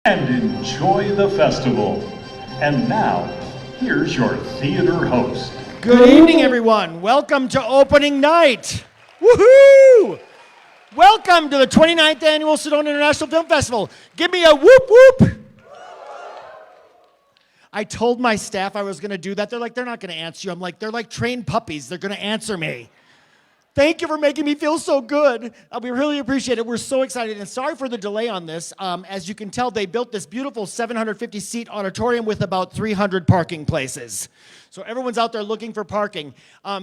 and enjoy the festival. And now, here's your theater host. Good evening, everyone. Welcome to opening night. Woohoo! Welcome to the 29th Annual Sedona International Film Festival. Give me a whoop whoop. I told my staff I was going to do that. They're like, they're not going to answer you. I'm like, they're like trained puppies. They're going to answer me. Thank you for making me feel so good. We really appreciate it. We're so excited. And sorry for the delay on this. As you can tell, they built this beautiful 750-seat auditorium with about 300 parking places. So everyone's out there looking for parking.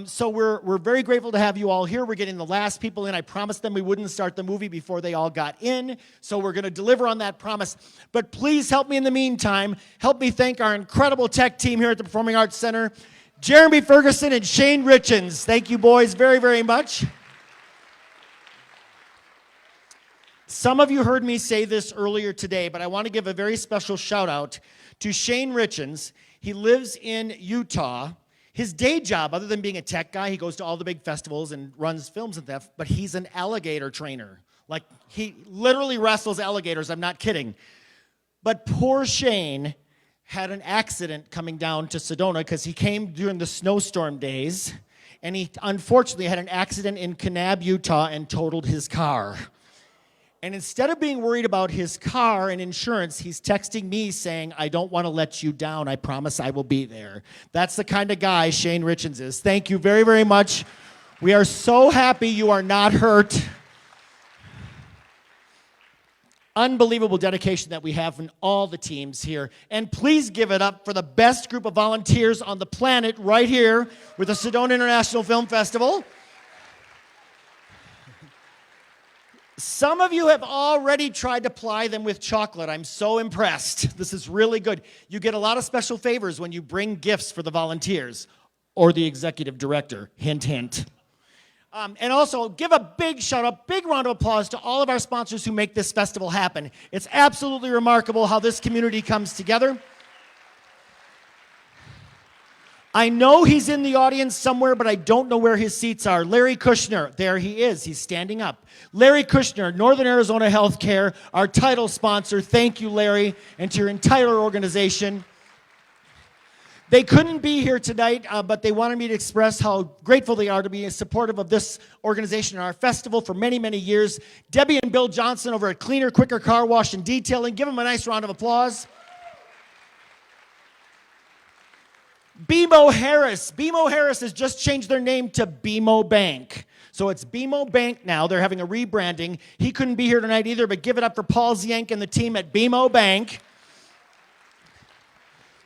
So we're very grateful to have you all here. We're getting the last people in. I promised them we wouldn't start the movie before they all got in. So we're going to deliver on that promise. But please help me in the meantime. Help me thank our incredible tech team here at the Performing Arts Center. Jeremy Ferguson and Shane Richens. Thank you, boys, very, very much. Some of you heard me say this earlier today, but I want to give a very special shout out to Shane Richens. He lives in Utah. His day job, other than being a tech guy, he goes to all the big festivals and runs films and stuff, but he's an alligator trainer. Like, he literally wrestles alligators, I'm not kidding. But poor Shane had an accident coming down to Sedona because he came during the snowstorm days, and he unfortunately had an accident in Kanab, Utah, and totaled his car. And instead of being worried about his car and insurance, he's texting me saying, I don't want to let you down. I promise I will be there. That's the kind of guy Shane Richens is. Thank you very, very much. We are so happy you are not hurt. Unbelievable dedication that we have from all the teams here. And please give it up for the best group of volunteers on the planet right here with the Sedona International Film Festival. Some of you have already tried to ply them with chocolate. I'm so impressed. This is really good. You get a lot of special favors when you bring gifts for the volunteers or the executive director. Hint, hint. And also, give a big shout out, big round of applause to all of our sponsors who make this festival happen. It's absolutely remarkable how this community comes together. I know he's in the audience somewhere, but I don't know where his seats are. Larry Kushner, there he is. He's standing up. Larry Kushner, Northern Arizona Healthcare, our title sponsor. Thank you, Larry, and to your entire organization. They couldn't be here tonight, but they wanted me to express how grateful they are to be supportive of this organization and our festival for many, many years. Debbie and Bill Johnson over at Cleaner, Quicker Car Wash and Detailing. Give them a nice round of applause. BMO Harris. BMO Harris has just changed their name to BMO Bank. So it's BMO Bank now. They're having a rebranding. He couldn't be here tonight either, but give it up for Paul Zienk and the team at BMO Bank.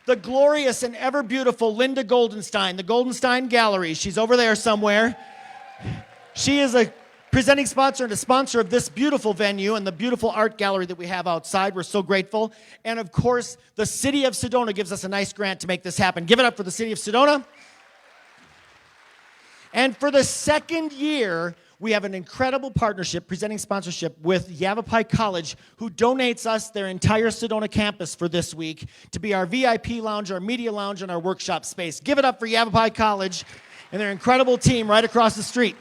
The glorious and ever beautiful Linda Goldenstein, the Goldenstein Gallery. She's over there somewhere. She is a presenting sponsor and a sponsor of this beautiful venue and the beautiful art gallery that we have outside. We're so grateful. And of course, the City of Sedona gives us a nice grant to make this happen. Give it up for the City of Sedona. And for the second year, we have an incredible partnership, presenting sponsorship with Yavapai College, who donates us their entire Sedona campus for this week to be our VIP lounge, our media lounge, and our workshop space. Give it up for Yavapai College and their incredible team right across the street.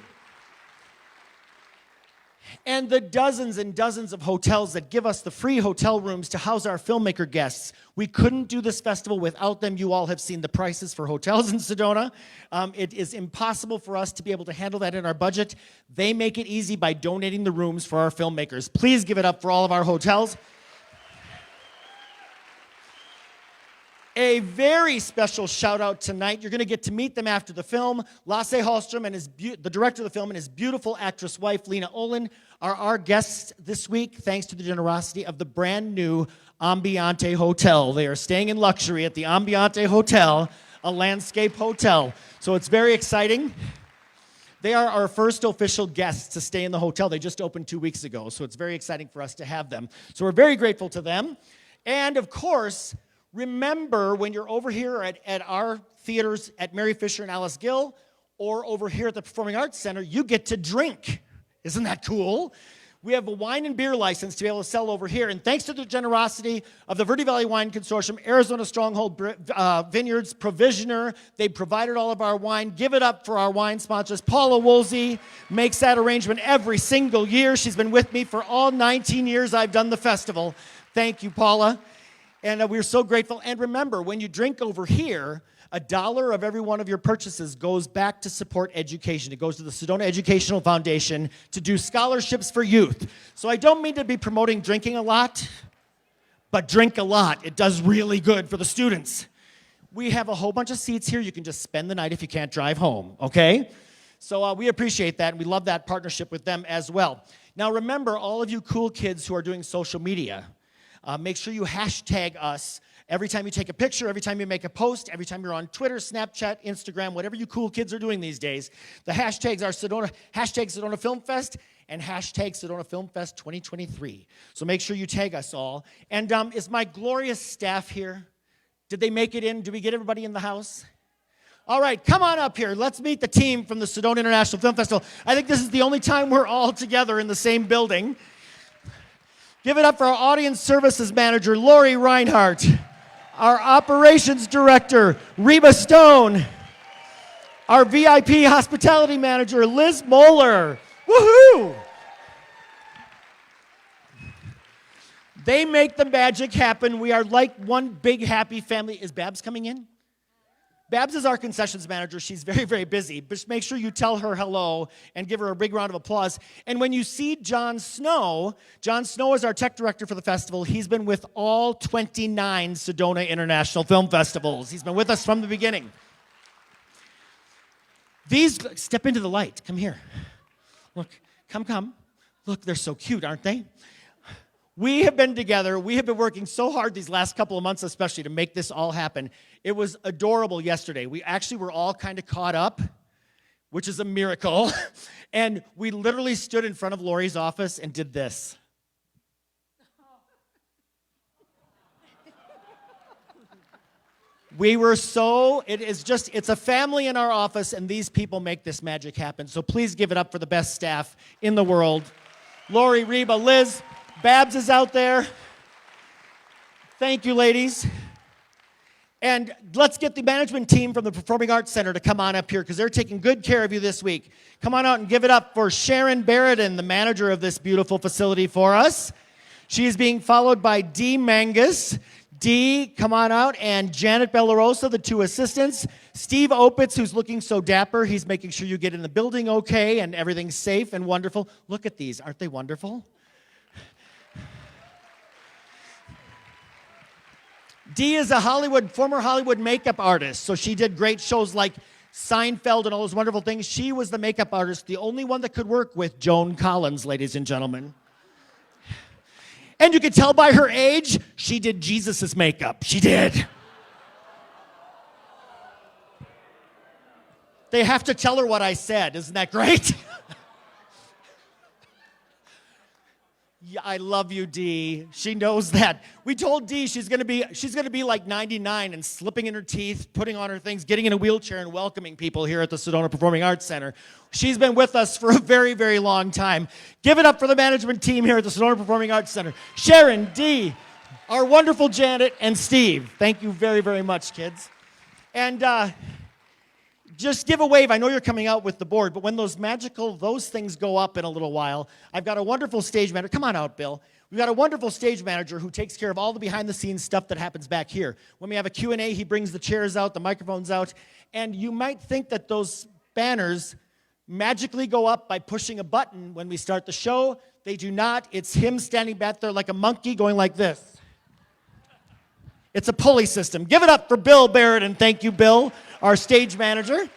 And the dozens and dozens of hotels that give us the free hotel rooms to house our filmmaker guests. We couldn't do this festival without them. You all have seen the prices for hotels in Sedona. It is impossible for us to be able to handle that in our budget. They make it easy by donating the rooms for our filmmakers. Please give it up for all of our hotels. A very special shout out tonight. You're going to get to meet them after the film. Lasse Hallström and the director of the film and his beautiful actress wife, Lena Olin, are our guests this week, thanks to the generosity of the brand new Ambiente Hotel. They are staying in luxury at the Ambiente Hotel, a landscape hotel. So it's very exciting. They are our first official guests to stay in the hotel. They just opened 2 weeks ago, so it's very exciting for us to have them. So we're very grateful to them. And of course, remember, when you're over here at our theaters at Mary Fisher and Alice Gill, or over here at the Performing Arts Center, you get to drink. Isn't that cool? We have a wine and beer license to be able to sell over here. And thanks to the generosity of the Verde Valley Wine Consortium, Arizona Stronghold Vineyards, Provisioner, they provided all of our wine. Give it up for our wine sponsors. Paula Woolsey makes that arrangement every single year. She's been with me for all 19 years I've done the festival. Thank you, Paula. And we're so grateful. And remember, when you drink over here, $1 of every one of your purchases goes back to support education. It goes to the Sedona Educational Foundation to do scholarships for youth. So I don't mean to be promoting drinking a lot, but drink a lot. It does really good for the students. We have a whole bunch of seats here. You can just spend the night if you can't drive home, okay? So we appreciate that, and we love that partnership with them as well. Now remember, all of you cool kids who are doing social media, make sure you hashtag us every time you take a picture, every time you make a post, every time you're on Twitter, Snapchat, Instagram, whatever you cool kids are doing these days. The hashtags are hashtag Sedona Film Fest and hashtag Sedona Film Fest 2023. So make sure you tag us all. And is my glorious staff here? Did they make it in? Did we get everybody in the house? All right, come on up here. Let's meet the team from the Sedona International Film Festival. I think this is the only time we're all together in the same building. Give it up for our audience services manager, Lori Reinhardt. Our operations director, Reba Stone. Our VIP hospitality manager, Liz Moeller. Woohoo! They make the magic happen. We are like one big happy family. Is Babs coming in? Babs is our concessions manager. She's very, very busy. But just make sure you tell her hello and give her a big round of applause. And when you see John Snow is our tech director for the festival. He's been with all 29 Sedona International Film Festivals. He's been with us from the beginning. Step into the light. Come here. Look, come. Look, they're so cute, aren't they? We have been together. We have been working so hard these last couple of months, especially, to make this all happen. It was adorable yesterday. We actually were all kind of caught up, which is a miracle. And we literally stood in front of Lori's office and did this. It's a family in our office, and these people make this magic happen. So please give it up for the best staff in the world. Lori, Reba, Liz, Babs is out there. Thank you, ladies. And let's get the management team from the Performing Arts Center to come on up here because they're taking good care of you this week. Come on out and give it up for Sharon Barrett, the manager of this beautiful facility for us. She is being followed by Dee Mangus. Dee, come on out, and Janet Bellarosa, the two assistants. Steve Opitz, who's looking so dapper. He's making sure you get in the building okay and everything's safe and wonderful. Look at these. Aren't they wonderful? Dee is a former Hollywood makeup artist, so she did great shows like Seinfeld and all those wonderful things. She was the makeup artist, the only one that could work with Joan Collins, ladies and gentlemen. And you could tell by her age, she did Jesus' makeup. She did. They have to tell her what I said. Isn't that great? Yeah, I love you, Dee. She knows that. We told Dee she's gonna be like 99 and slipping in her teeth, putting on her things, getting in a wheelchair and welcoming people here at the Sedona Performing Arts Center. She's been with us for a very, very long time. Give it up for the management team here at the Sedona Performing Arts Center. Sharon, Dee, our wonderful Janet, and Steve. Thank you very, very much, kids. And just give a wave. I know you're coming out with the board, but when those things go up in a little while, I've got a wonderful stage manager. Come on out, Bill. We've got a wonderful stage manager who takes care of all the behind-the-scenes stuff that happens back here. When we have a Q&A, he brings the chairs out, the microphones out, and you might think that those banners magically go up by pushing a button when we start the show. They do not. It's him standing back there like a monkey going like this. It's a pulley system. Give it up for Bill Barrett, and thank you, Bill, our stage manager.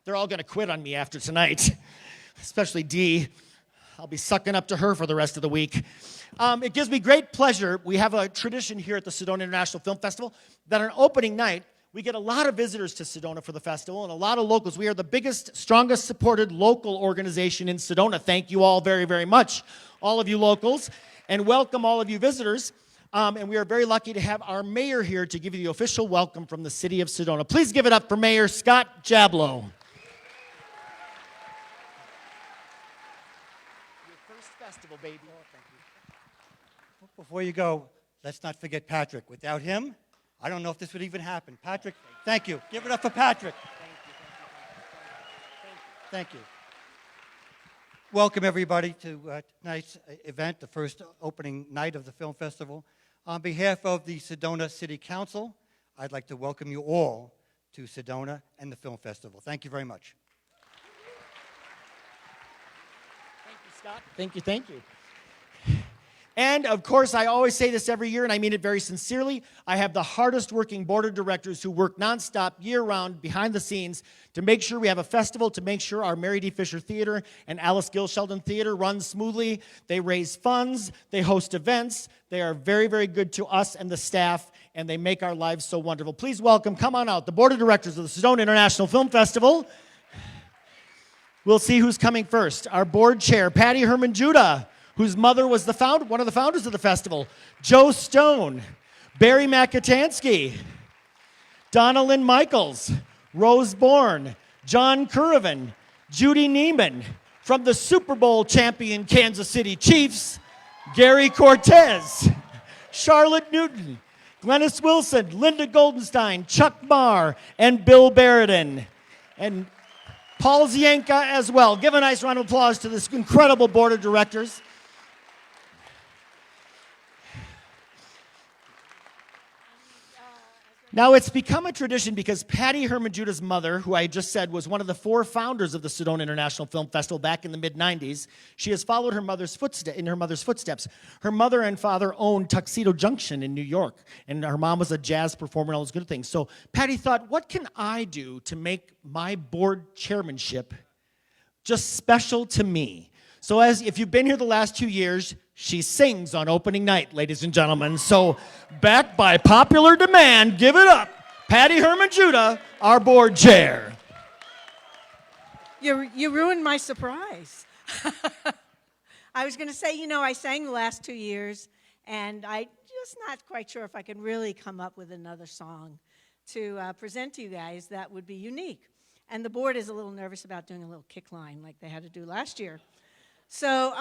They're all going to quit on me after tonight, especially Dee. I'll be sucking up to her for the rest of the week. It gives me great pleasure. We have a tradition here at the Sedona International Film Festival that on opening night, we get a lot of visitors to Sedona for the festival and a lot of locals. We are the biggest, strongest supported local organization in Sedona. Thank you all very, very much, all of you locals, and welcome all of you visitors. And we are very lucky to have our mayor here to give you the official welcome from the city of Sedona. Please give it up for Mayor Scott Jablow. Your first festival, baby. Oh, thank you. Before you go, let's not forget Patrick. Without him, I don't know if this would even happen. Patrick, thank you. Give it up for Patrick. Thank you. Welcome, everybody, to tonight's event, the first opening night of the film festival. On behalf of the Sedona City Council, I'd like to welcome you all to Sedona and the film festival. Thank you very much. Thank you, Scott. Thank you. And, of course, I always say this every year, and I mean it very sincerely. I have the hardest working board of directors who work nonstop, year-round, behind the scenes, to make sure we have a festival, to make sure our Mary D. Fisher Theater and Alice Gill Sheldon Theater run smoothly. They raise funds. They host events. They are very, very good to us and the staff, and they make our lives so wonderful. Please welcome, come on out, the board of directors of the Sedona International Film Festival. We'll see who's coming first. Our board chair, Patty Herman Judah, whose mother was one of the founders of the festival. Joe Stone, Barry McAtansky, Donna Lynn Michaels, Rose Bourne, John Currivan, Judy Neiman, from the Super Bowl champion Kansas City Chiefs, Gary Cortez, Charlotte Newton, Glennis Wilson, Linda Goldenstein, Chuck Marr, and Bill Barradin. And Paul Zienka as well. Give a nice round of applause to this incredible board of directors. Now, it's become a tradition because Patty Herman Judah's mother, who I just said was one of the 4 founders of the Sedona International Film Festival back in the mid-90s, she has followed her mother's footsteps. Her mother and father owned Tuxedo Junction in New York, and her mom was a jazz performer and all those good things. So Patty thought, what can I do to make my board chairmanship just special to me? So if you've been here the last 2 years, she sings on opening night, ladies and gentlemen. So back by popular demand, give it up, Patty Herman Judah, our board chair. You ruined my surprise. I was going to say, I sang the last 2 years, and I'm just not quite sure if I can really come up with another song to present to you guys that would be unique. And the board is a little nervous about doing a little kick line like they had to do last year. So,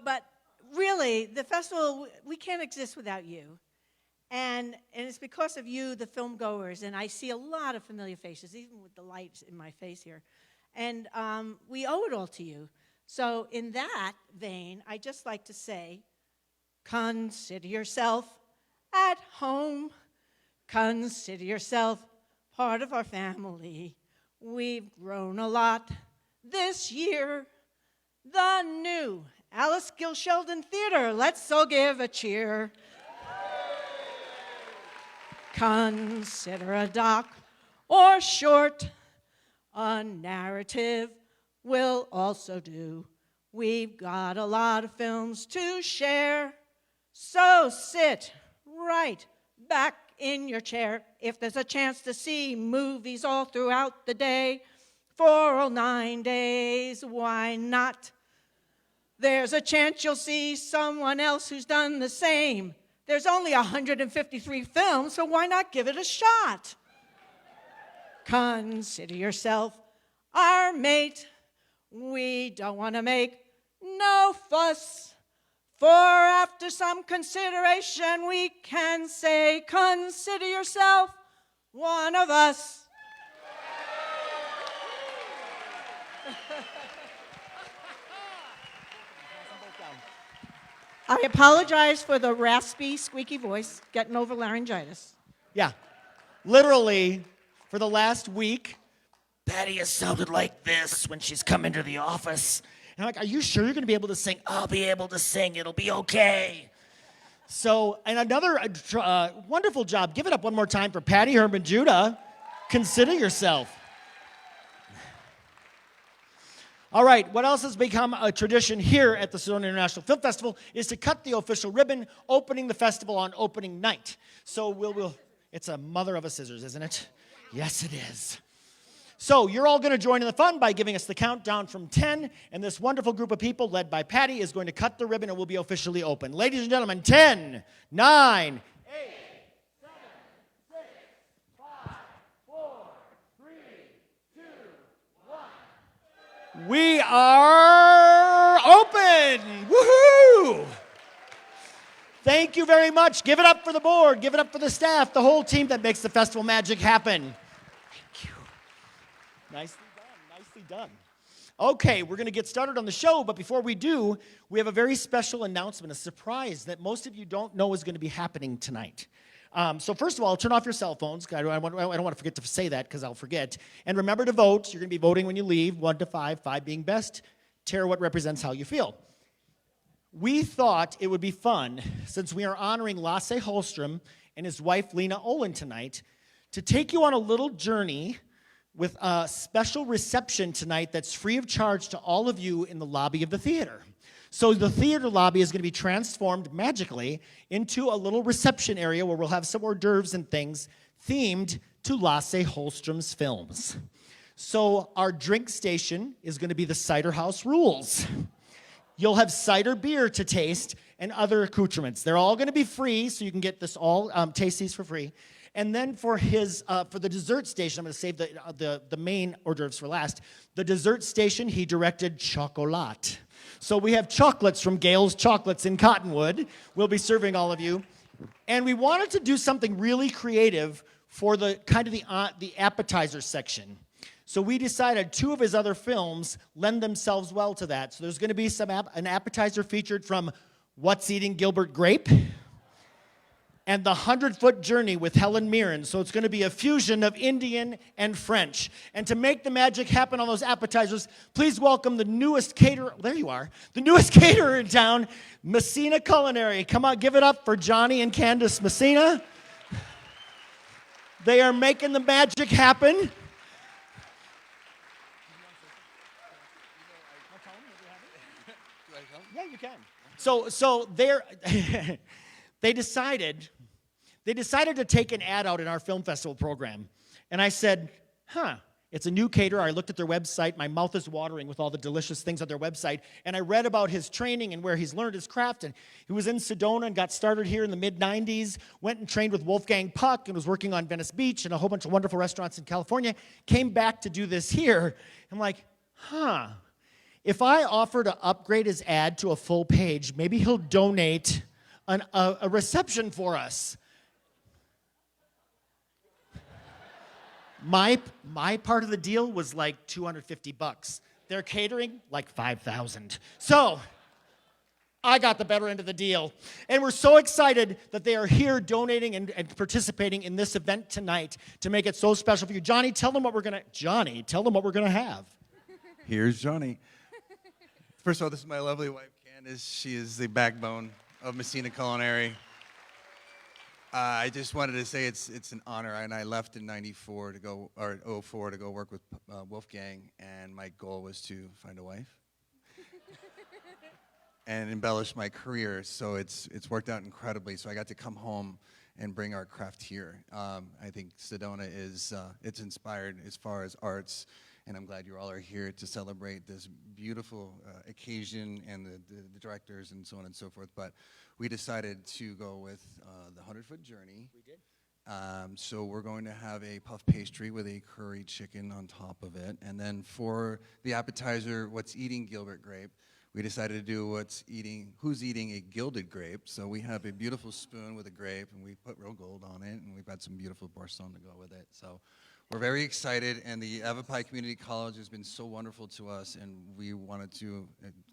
but really, the festival, we can't exist without you. And it's because of you, the film goers, and I see a lot of familiar faces, even with the lights in my face here. And we owe it all to you. So in that vein, I just like to say, consider yourself at home. Consider yourself part of our family. We've grown a lot this year. The new Alice Gill Sheldon Theater. Let's all give a cheer. Consider a doc or short. A narrative will also do. We've got a lot of films to share. So sit right back in your chair. If there's a chance to see movies all throughout the day, for all 9 days, why not? There's a chance you'll see someone else who's done the same. There's only 153 films, so why not give it a shot? Consider yourself our mate. We don't want to make no fuss. For after some consideration, we can say, consider yourself one of us. I apologize for the raspy, squeaky voice, getting over laryngitis. Yeah, literally, for the last week, Patty has sounded like this when she's come into the office. And I'm like, are you sure you're going to be able to sing? I'll be able to sing. It'll be okay. So, and another wonderful job. Give it up one more time for Patty Herman Judah. Consider yourself. All right, what else has become a tradition here at the Sedona International Film Festival is to cut the official ribbon, opening the festival on opening night. So it's a mother of a scissors, isn't it? Yes, it is. So you're all going to join in the fun by giving us the countdown from 10, and this wonderful group of people led by Patty is going to cut the ribbon and will be officially open. Ladies and gentlemen, 10, 9, 8, 7, 6, 5, 4, 3, 2, 1. We are open! Woohoo! Thank you very much. Give it up for the board. Give it up for the staff, the whole team that makes the festival magic happen. Thank you. Nicely done. Nicely done. Okay, we're going to get started on the show, but before we do, we have a very special announcement, a surprise that most of you don't know is going to be happening tonight. So first of all, turn off your cell phones. I don't want to forget to say that because I'll forget. And remember to vote. You're going to be voting when you leave, 1 to 5, 5 being best. Tear what represents how you feel. We thought it would be fun, since we are honoring Lasse Hallström and his wife Lena Olin tonight, to take you on a little journey with a special reception tonight that's free of charge to all of you in the lobby of the theater. So the theater lobby is going to be transformed magically into a little reception area where we'll have some hors d'oeuvres and things themed to Lasse Hallström's films. So our drink station is going to be the Cider House Rules. You'll have cider beer to taste and other accoutrements. They're all going to be free, so you can get this all, taste these for free. And then for the dessert station, I'm going to save the main hors d'oeuvres for last. The dessert station, he directed Chocolat. So we have chocolates from Gale's Chocolates in Cottonwood. We'll be serving all of you. And we wanted to do something really creative for the appetizer section. So we decided 2 of his other films lend themselves well to that. So there's going to be an appetizer featured from What's Eating Gilbert Grape and The 100-Foot Journey with Helen Mirren. So it's going to be a fusion of Indian and French. And to make the magic happen on those appetizers, please welcome the newest caterer. There you are. The newest caterer in town, Messina Culinary. Come on, give it up for Johnny and Candace Messina. They are making the magic happen. Yeah, you can. So they decided to take an ad out in our film festival program. And I said, it's a new caterer. I looked at their website. My mouth is watering with all the delicious things on their website. And I read about his training and where he's learned his craft. And he was in Sedona and got started here in the mid-'90s, went and trained with Wolfgang Puck and was working on Venice Beach and a whole bunch of wonderful restaurants in California, came back to do this here. I'm like, if I offer to upgrade his ad to a full page, maybe he'll donate a reception for us. My part of the deal was like $250. Their catering, like $5,000. So I got the better end of the deal. And we're so excited that they are here donating and participating in this event tonight to make it so special for you. Johnny, tell them what we're gonna have. Here's Johnny. First of all, this is my lovely wife, Candace. She is the backbone of Messina Culinary. I just wanted to say it's an honor, and I left in '04 to go work with Wolfgang, and my goal was to find a wife and embellish my career. So it's worked out incredibly. So I got to come home and bring our craft here. I think Sedona is it's inspired as far as arts. And I'm glad you all are here to celebrate this beautiful occasion and the directors and so on and so forth. But we decided to go with the 100-Foot Journey. We did. So we're going to have a puff pastry with a curry chicken on top of it. And then for the appetizer, What's Eating Gilbert Grape, we decided to do Who's Eating a Gilded Grape. So we have a beautiful spoon with a grape, and we put real gold on it, and we've got some beautiful boursin to go with it. So we're very excited, and the Avapai Community College has been so wonderful to us, and we wanted to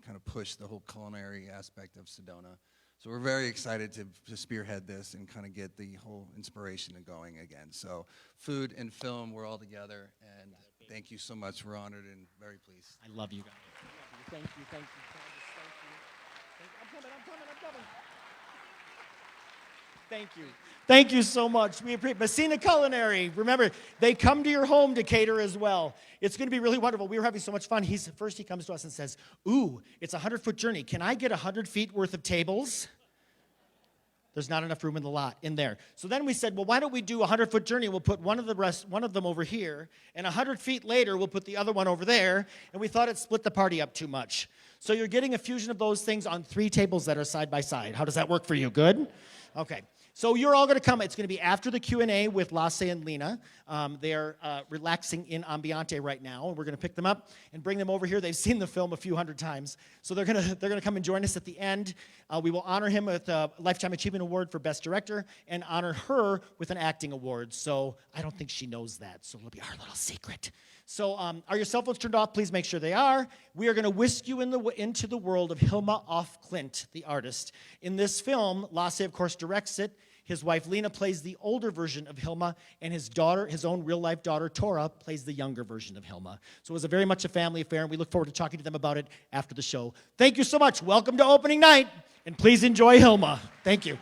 kind of push the whole culinary aspect of Sedona. So we're very excited to spearhead this and kind of get the whole inspiration going again. So food and film, we're all together, and thank you so much. We're honored and very pleased. I love you guys. Thank you. I'm coming. Thank you. Thank you so much. We appreciate Messina Culinary. Remember, they come to your home to cater as well. It's going to be really wonderful. We were having so much fun. He comes to us and says, ooh, it's a 100-foot journey. Can I get 100 feet worth of tables? There's not enough room in the lot in there. So then we said, well, why don't we do a 100-foot journey? We'll put one of them over here, and 100 feet later, we'll put the other one over there, and we thought it split the party up too much. So you're getting a fusion of those things on 3 tables that are side by side. How does that work for you? Good? Okay. So you're all going to come. It's going to be after the Q&A with Lasse and Lena. They're relaxing in Ambiente right now, and we're going to pick them up and bring them over here. They've seen the film a few hundred times, so they're going to come and join us at the end. We will honor him with a Lifetime Achievement Award for Best Director and honor her with an acting award. So I don't think she knows that, so it'll be our little secret. So are your cell phones turned off? Please make sure they are. We are going to whisk you into the world of Hilma af Klint, the artist. In this film, Lasse, of course, directs it. His wife, Lena, plays the older version of Hilma, and his daughter, his own real-life daughter, Tora, plays the younger version of Hilma. So it was very much a family affair, and we look forward to talking to them about it after the show. Thank you so much. Welcome to opening night, and please enjoy Hilma. Thank you.